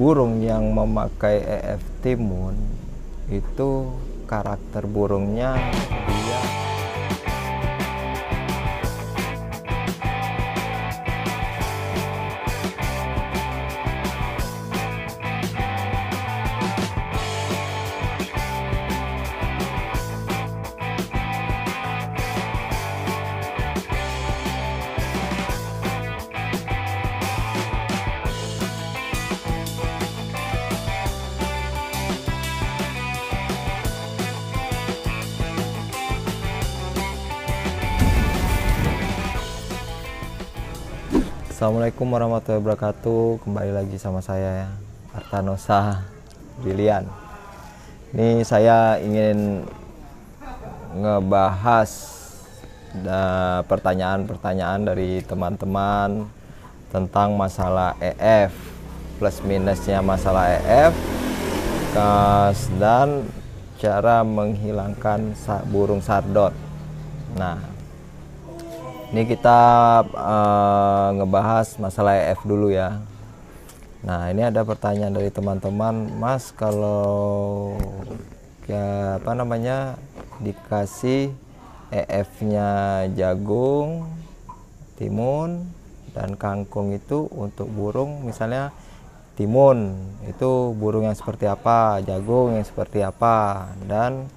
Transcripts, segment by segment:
burung yang memakai EF timun itu karakter burungnya dia Assalamualaikum warahmatullahi wabarakatuh. Kembali lagi sama saya Artanosa Brilian. Ini saya ingin ngebahas pertanyaan-pertanyaan dari teman-teman tentang masalah EF, plus minusnya masalah EF, dan cara menghilangkan burung sardot. Nah, ini kita ngebahas masalah EF dulu ya. Nah, ini ada pertanyaan dari teman-teman, Mas, kalau ya dikasih EF-nya jagung, timun, dan kangkung itu untuk burung, misalnya timun itu burung yang seperti apa, jagung yang seperti apa, dan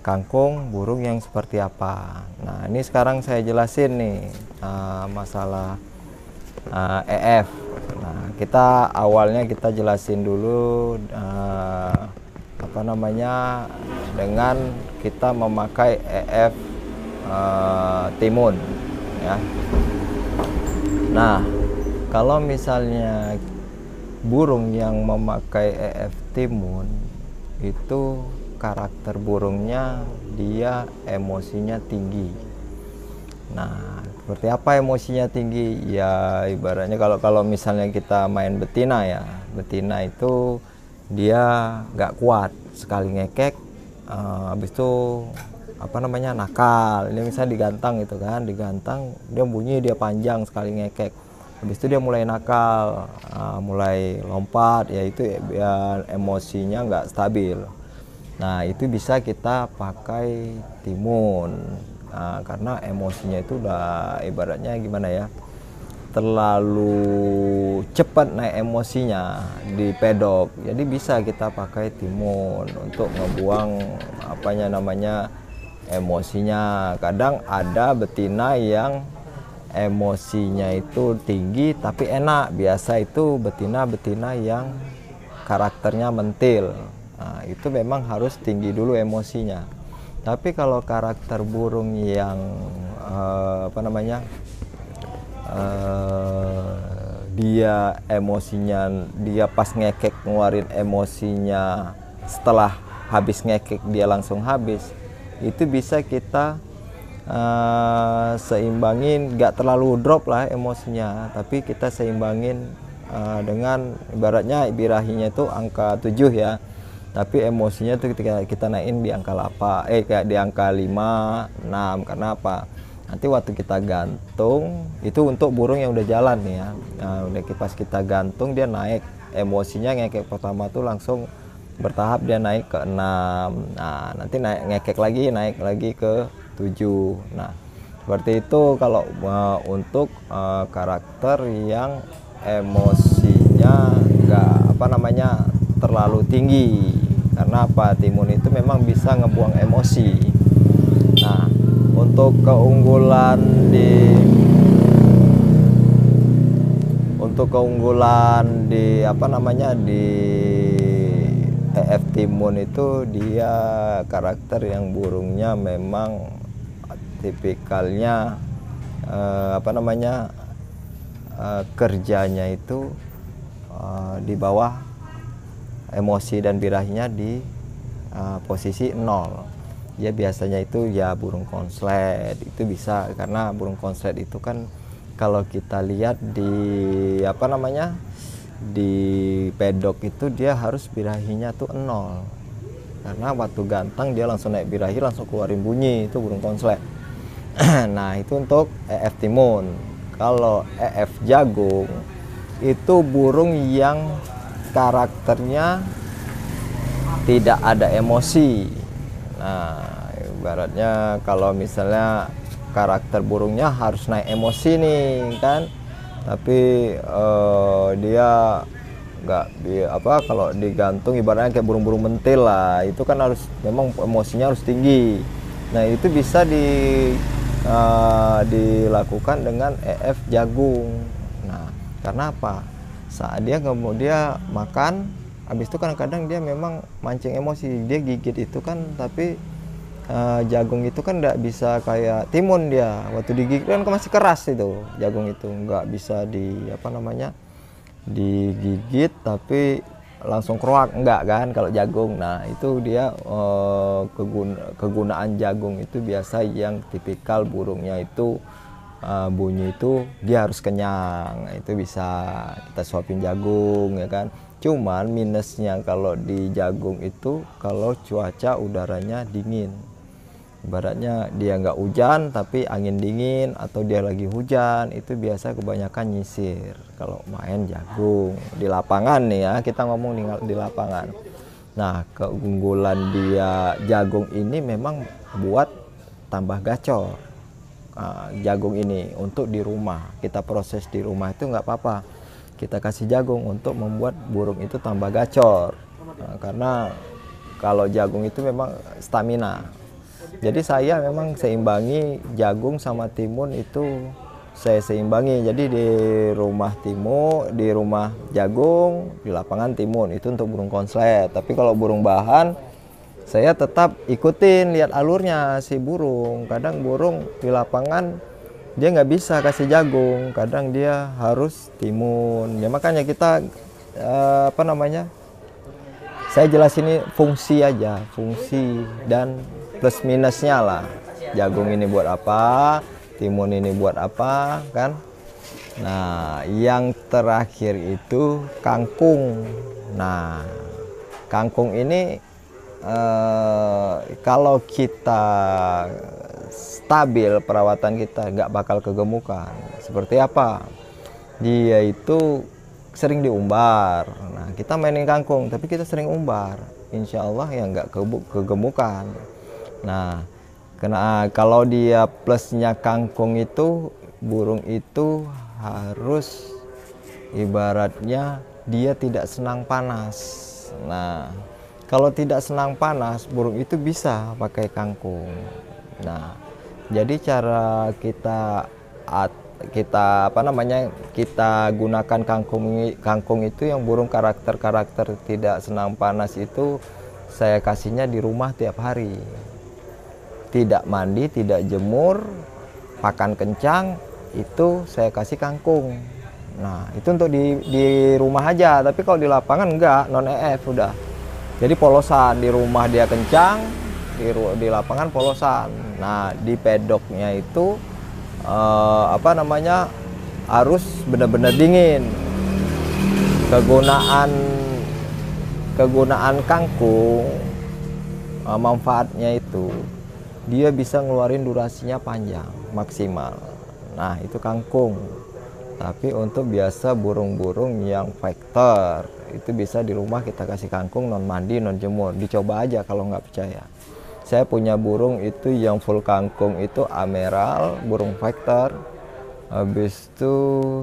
kangkung burung yang seperti apa. Nah, ini sekarang saya jelasin nih masalah EF. Nah, awalnya kita jelasin dulu dengan kita memakai EF timun ya. Nah, kalau misalnya burung yang memakai EF timun itu karakter burungnya dia emosinya tinggi. Nah, seperti apa emosinya tinggi? Ya ibaratnya kalau misalnya kita main betina ya, betina itu dia nggak kuat, sekali ngekek habis itu nakal. Ini misalnya digantang itu kan, digantang dia bunyi, dia panjang sekali ngekek, habis itu dia mulai nakal, mulai lompat, ya itu ya emosinya nggak stabil. Nah, itu bisa kita pakai timun, karena emosinya itu udah ibaratnya gimana ya, terlalu cepat naik emosinya di pedok. Jadi bisa kita pakai timun untuk ngebuang emosinya. Kadang ada betina yang emosinya itu tinggi tapi enak. Biasa itu betina-betina yang karakternya mentil. Nah, itu memang harus tinggi dulu emosinya. Tapi kalau karakter burung yang dia emosinya, dia pas ngekek ngeluarin emosinya, setelah habis ngekek dia langsung habis, itu bisa kita seimbangin, gak terlalu drop lah emosinya, tapi kita seimbangin dengan ibaratnya birahinya itu angka 7 ya. Tapi emosinya tuh ketika kita naikin di angka 8, kayak di angka 5, 6. Karena apa? Nanti waktu kita gantung, itu untuk burung yang udah jalan nih ya. Nah, udah pas kita gantung dia naik emosinya, ngekek pertama tuh langsung bertahap dia naik ke 6. Nah, nanti ngekek lagi, naik lagi ke 7. Nah, seperti itu kalau untuk karakter yang emosinya enggak terlalu tinggi. Karena apa? Timun itu memang bisa ngebuang emosi. Nah, untuk keunggulan di di EF timun itu, dia karakter yang burungnya memang tipikalnya kerjanya itu di bawah emosi dan birahinya di posisi 0. Ya biasanya itu ya burung konslet itu bisa, karena burung konslet itu kan kalau kita lihat di di pedok itu dia harus birahinya tuh 0, karena waktu gantang dia langsung naik birahi, langsung keluarin bunyi, itu burung konslet. Nah, itu untuk EF timun. Kalau EF jagung itu burung yang karakternya tidak ada emosi. Nah, ibaratnya kalau misalnya karakter burungnya harus naik emosi nih kan, tapi dia nggak kalau digantung ibaratnya kayak burung-burung mentil lah, itu kan harus memang emosinya harus tinggi. Nah, itu bisa dilakukan dengan EF jagung. Nah, karena apa? Saat dia kemudian makan, habis itu kadang-kadang dia memang mancing emosi, dia gigit itu kan, tapi jagung itu kan nggak bisa kayak timun, dia waktu digigit kan masih keras itu jagung itu, nggak bisa digigit tapi langsung keruak, enggak kan kalau jagung. Nah, itu dia kegunaan jagung itu biasa yang tipikal burungnya itu bunyi itu dia harus kenyang. Nah, itu bisa kita suapin jagung ya kan. Cuman minusnya kalau di jagung itu kalau cuaca udaranya dingin, ibaratnya dia nggak hujan tapi angin dingin, atau dia lagi hujan, itu biasa kebanyakan nyisir kalau main jagung di lapangan nih ya, kita ngomong di lapangan. Nah, keunggulan dia jagung ini memang buat tambah gacor. Jagung ini untuk di rumah, kita proses di rumah itu nggak apa-apa, kita kasih jagung untuk membuat burung itu tambah gacor. Karena kalau jagung itu memang stamina. Jadi saya memang seimbangi jagung sama timun itu, saya seimbangi. Jadi di rumah timun, di rumah jagung, di lapangan timun, itu untuk burung konslet. Tapi kalau burung bahan, saya tetap ikutin, lihat alurnya si burung. Kadang burung di lapangan dia nggak bisa kasih jagung, kadang dia harus timun. Ya makanya kita saya jelasin ini fungsi aja, fungsi dan plus minusnya lah. Jagung ini buat apa, timun ini buat apa kan. Nah, yang terakhir itu kangkung. Nah, kangkung ini kalau kita stabil perawatan kita nggak bakal kegemukan. Seperti apa? Dia itu sering diumbar. Nah, kita mainin kangkung tapi kita sering umbar, insya Allah ya nggak kegemukan. Nah, kalau dia plusnya kangkung itu, burung itu harus ibaratnya dia tidak senang panas. Nah, kalau tidak senang panas, burung itu bisa pakai kangkung. Nah, jadi cara kita gunakan kangkung itu yang burung karakter tidak senang panas itu, saya kasihnya di rumah tiap hari. Tidak mandi, tidak jemur, pakan kencang, itu saya kasih kangkung. Nah, itu untuk di rumah aja, tapi kalau di lapangan enggak, non EF udah. Jadi polosan, di rumah dia kencang, di lapangan polosan. Nah, di pedoknya itu harus benar-benar dingin. Kegunaan kangkung, manfaatnya itu dia bisa ngeluarin durasinya panjang, maksimal. Nah, itu kangkung. Tapi untuk biasa burung-burung yang fighter, itu bisa di rumah kita kasih kangkung, non mandi, non jemur. Dicoba aja kalau nggak percaya. Saya punya burung itu yang full kangkung itu ameral, burung fighter. Habis itu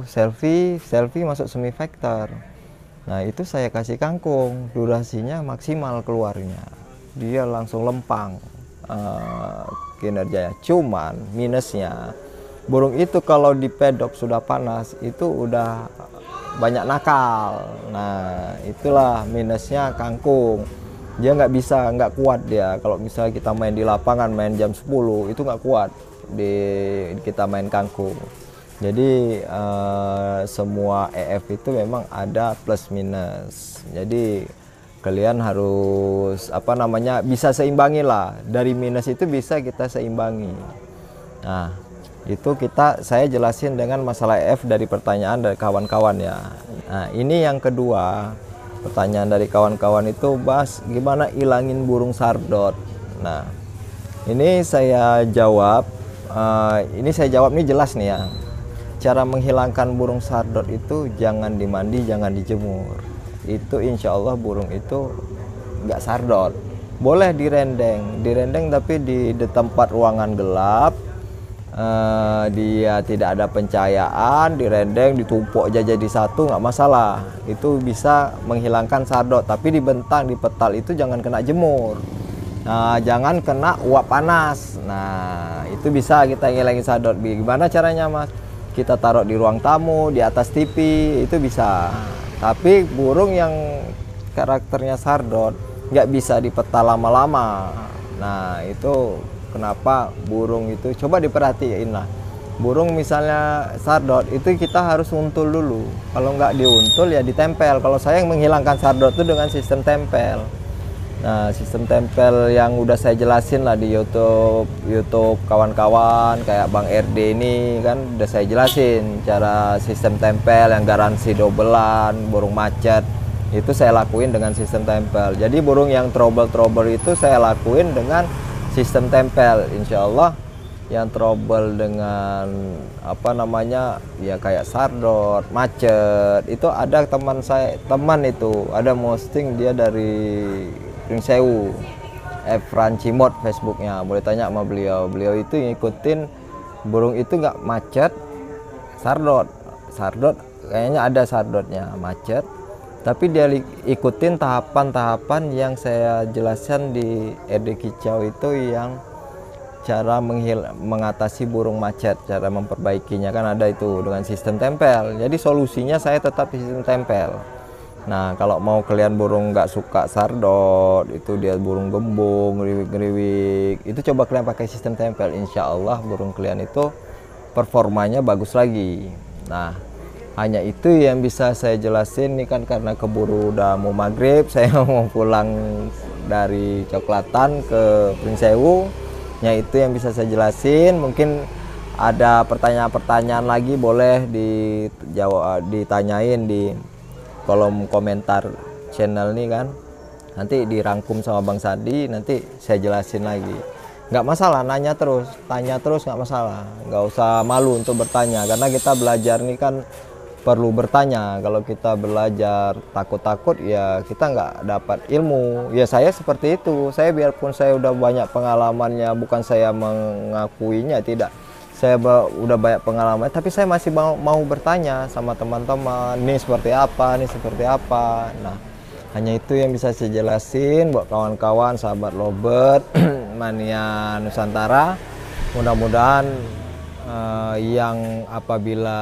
selfie masuk semi fighter. Nah, itu saya kasih kangkung, durasinya maksimal keluarnya. Dia langsung lempang kinerjanya. Cuman minusnya, burung itu kalau di pedok sudah panas itu udah banyak nakal. Nah, itulah minusnya kangkung. Dia nggak kuat dia. Kalau misalnya kita main di lapangan, main jam 10, itu nggak kuat kita main kangkung. Jadi semua EF itu memang ada plus minus. Jadi kalian harus bisa seimbangi lah. Dari minus itu bisa kita seimbangi. Nah, itu saya jelasin dengan masalah EF dari pertanyaan dari kawan-kawan ya. Nah, ini yang kedua, pertanyaan dari kawan-kawan itu bahas gimana ilangin burung sardot. Nah, ini saya jawab, ini jelas nih ya. cara menghilangkan burung sardot itu jangan dimandi, jangan dijemur. Itu insya Allah burung itu nggak sardot. Boleh direndeng tapi di tempat ruangan gelap, dia tidak ada pencahayaan, direndeng, ditumpuk aja jadi satu, nggak masalah. Itu bisa menghilangkan sardot, tapi dibentang, di petal itu jangan kena jemur. Nah, jangan kena uap panas. Nah, itu bisa kita ngilangin sardot. Gimana caranya, Mas? Kita taruh di ruang tamu, di atas TV, itu bisa. Tapi burung yang karakternya sardot nggak bisa di petal lama-lama. Nah, itu kenapa burung itu, coba diperhatiin lah. Burung misalnya sardot itu kita harus untul dulu. Kalau nggak diuntul ya ditempel. Kalau saya yang menghilangkan sardot itu dengan sistem tempel. Nah, sistem tempel yang udah saya jelasin lah di YouTube kawan-kawan kayak Bang RD ini kan udah saya jelasin cara sistem tempel yang garansi dobelan, burung macet itu saya lakuin dengan sistem tempel. Jadi burung yang trouble itu saya lakuin dengan sistem tempel. Insya Allah yang trouble dengan apa namanya ya kayak sardot, macet itu ada teman itu ada posting dia dari Pringsewu, Efran Cimot Facebooknya, boleh tanya sama beliau. Beliau itu ngikutin burung itu nggak macet, sardot kayaknya ada sardotnya macet, tapi dia ikutin tahapan-tahapan yang saya jelaskan di RD Kicau itu, yang cara mengatasi burung macet, cara memperbaikinya kan ada itu dengan sistem tempel. Jadi solusinya saya tetap sistem tempel. Nah, kalau mau kalian burung nggak suka sardot, itu dia burung gembung, ngeriwik-ngeriwik, itu coba kalian pakai sistem tempel. Insya Allah burung kalian itu performanya bagus lagi. Nah, hanya itu yang bisa saya jelasin nih kan, karena keburu udah mau maghrib, saya mau pulang dari Coklatan ke Pringsewu. Ya, itu yang bisa saya jelasin. Mungkin ada pertanyaan-pertanyaan lagi boleh ditanyain di kolom komentar channel ini kan, nanti dirangkum sama Bang Sadi, nanti saya jelasin lagi. Nggak masalah, tanya terus nggak masalah, nggak usah malu untuk bertanya, karena kita belajar nih kan perlu bertanya. Kalau kita belajar takut-takut ya kita nggak dapat ilmu. Ya saya seperti itu, saya biarpun saya udah banyak pengalamannya, bukan saya mengakuinya, tidak, saya udah banyak pengalaman, tapi saya masih mau bertanya sama teman-teman, ini seperti apa, ini seperti apa. Nah, hanya itu yang bisa saya jelasin buat kawan-kawan, sahabat lovebird, mania Nusantara. Mudah-mudahan yang apabila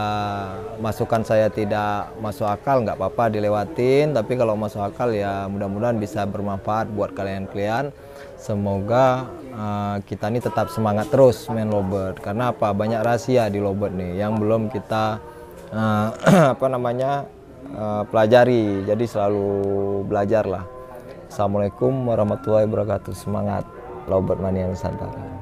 masukan saya tidak masuk akal, nggak apa-apa dilewatin, tapi kalau masuk akal ya mudah-mudahan bisa bermanfaat buat kalian-kalian. Semoga kita ini tetap semangat terus main lovebird, karena apa, banyak rahasia di lovebird nih yang belum kita pelajari. Jadi selalu belajar lah. Assalamualaikum warahmatullahi wabarakatuh. Semangat lovebird mania Nusantara.